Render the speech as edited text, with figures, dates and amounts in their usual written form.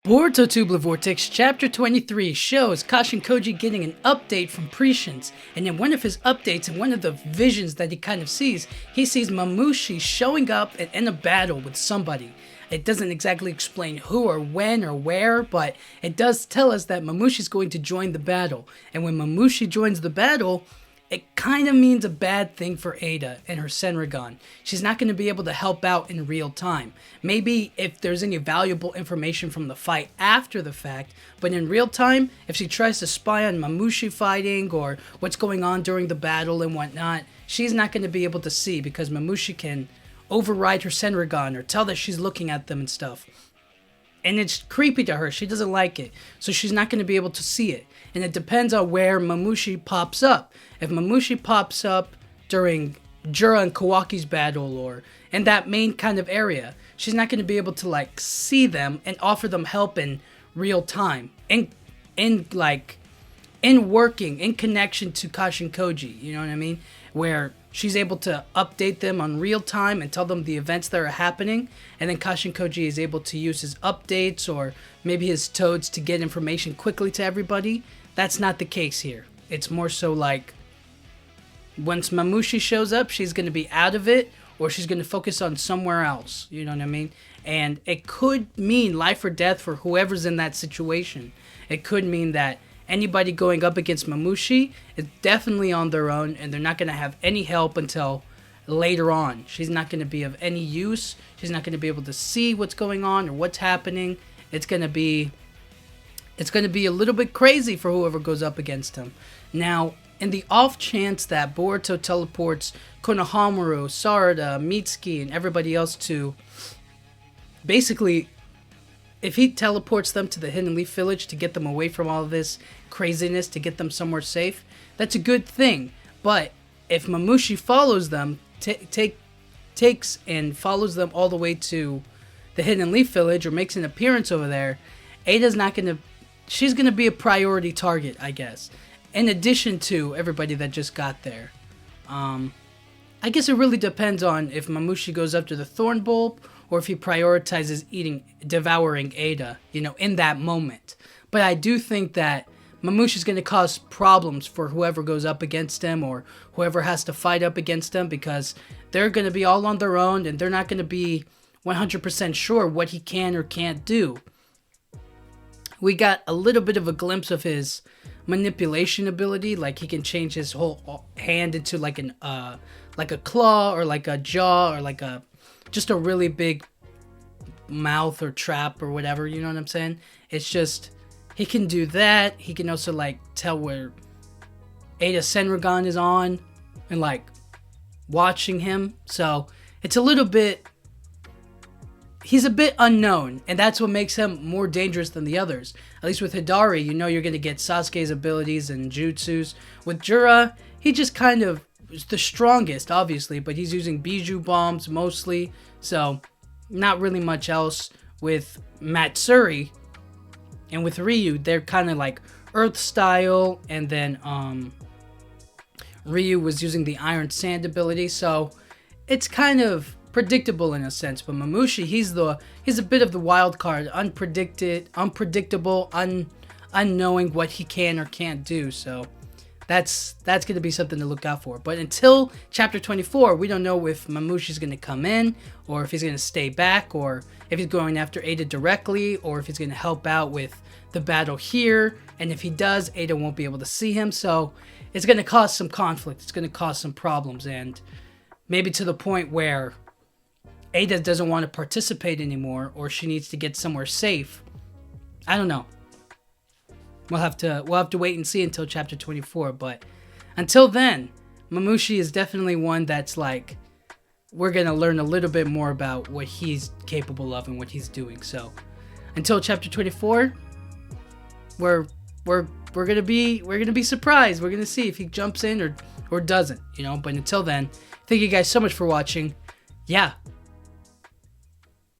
Boruto Tubular Vortex Chapter 23 shows Kashin Koji getting an update from Prescience, and in one of his updates, in one of the visions that he kind of sees, he sees Mamushi showing up and in a battle with somebody. It doesn't exactly explain who or when or where, but it does tell us that Mamushi's going to join the battle, and when Mamushi joins the battle, it kind of means a bad thing for Eida and her Senrigan. She's not going to be able to help out in real time. Maybe if there's any valuable information from the fight after the fact, but in real time, if she tries to spy on Mamushi fighting or what's going on during the battle and whatnot, she's not going to be able to see because Mamushi can override her Senrigan or tell that she's looking at them and stuff. And it's creepy to her. She doesn't like it. So she's not going to be able to see it. And it depends on where Mamushi pops up. If Mamushi pops up during Jura and Kawaki's battle or in that main kind of area, she's not going to be able to see them and offer them help in real time. In working, in connection to Kashin Koji, you know what I mean? Where she's able to update them on real time and tell them the events that are happening, and then Kashin Koji is able to use his updates or maybe his toads to get information quickly to everybody. That's not the case here. It's more so like, once Mamushi shows up, she's going to be out of it, or she's going to focus on somewhere else, you know what I mean? And it could mean life or death for whoever's in that situation. It could mean that anybody going up against Mamushi is definitely on their own, and they're not going to have any help until later on. She's not going to be of any use. She's not going to be able to see what's going on or what's happening. It's going to be a little bit crazy for whoever goes up against him. Now, in the off chance that Boruto teleports Konohamaru, Sarada, Mitsuki, and everybody else to, basically, if he teleports them to the Hidden Leaf Village to get them away from all of this craziness, to get them somewhere safe, that's a good thing. But if Mamushi follows them, takes and follows them all the way to the Hidden Leaf Village or makes an appearance over there, Eida's not going to... She's going to be a priority target, I guess. In addition to everybody that just got there. I guess it really depends on if Mamushi goes up to the Thorn Bulb or if he prioritizes devouring Eida, in that moment. But I do think that Mamushi's going to cause problems for whoever goes up against him or whoever has to fight up against him, because they're going to be all on their own and they're not going to be 100% sure what he can or can't do. We got a little bit of a glimpse of his manipulation ability, like he can change his whole hand into like a claw or like a jaw or like just a really big mouth or trap or whatever, you know what I'm saying? It's just, he can do that. He can also tell where Eida Senrigan is on and watching him. So it's a little bit, he's a bit unknown, and that's what makes him more dangerous than the others. At least with Hidari, you're going to get Sasuke's abilities and jutsus. With Jura, he just kind of is the strongest, obviously, but he's using Bijou bombs mostly, so not really much else. With Matsuri and with Ryu, they're kind of like Earth style, and then Ryu was using the Iron Sand ability, so it's kind of predictable in a sense. But Mamushi, he's a bit of the wild card, unpredictable, unknowing what he can or can't do. So that's going to be something to look out for. But until chapter 24, we don't know if Mamushi's going to come in, or if he's going to stay back, or if he's going after Eida directly, or if he's going to help out with the battle here. And if he does, Eida won't be able to see him. So it's going to cause some conflict. It's going to cause some problems, and maybe to the point where Eida doesn't want to participate anymore, or she needs to get somewhere safe. I don't know. We'll have to wait and see until chapter 24. But until then, Mamushi is definitely one that's we're gonna learn a little bit more about what he's capable of and what he's doing. So until chapter 24, we're gonna be surprised. We're gonna see if he jumps in or doesn't. But until then, thank you guys so much for watching. Yeah,